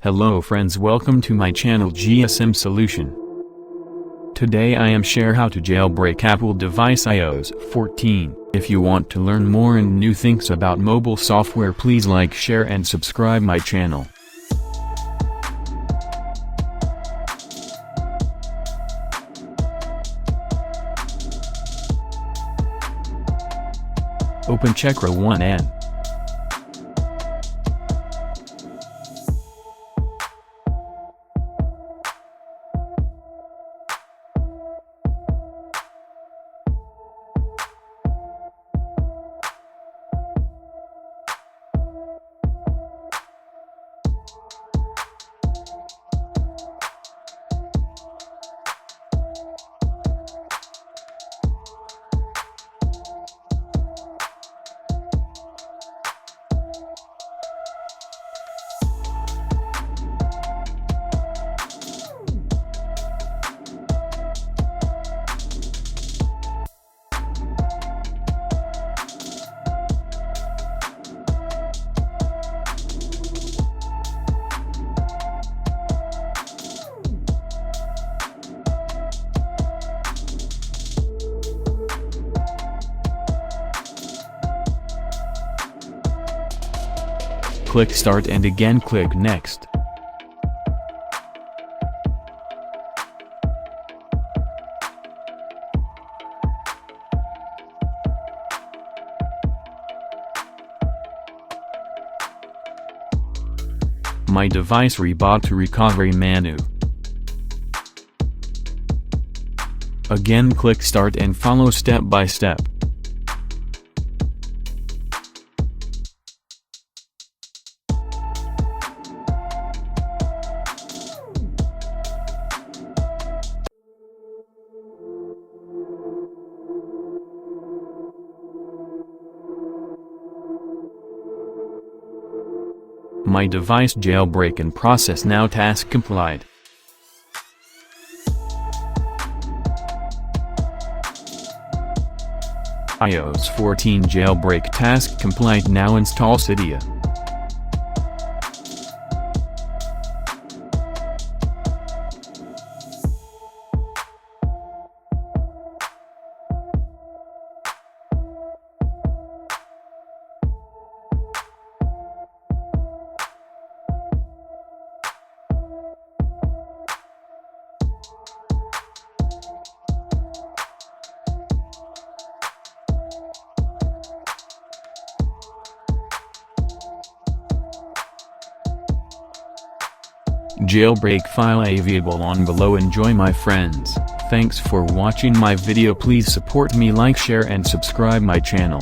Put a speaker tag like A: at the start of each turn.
A: Hello friends, welcome to my channel GSM Solution. Today I am share how to jailbreak Apple device iOS14. If you want to learn more and new things about mobile software, please like, share and subscribe my channel. Open Checkra1n. Click Start and again click Next. My device reboot to recovery menu. Again click Start and follow step by step. My device jailbreak in process now, task complied. iOS14 Jailbreak task complete. Now install Cydia. Jailbreak file available on below. Enjoy my friends. Thanks for watching my video. Please support me, like, share and subscribe my channel.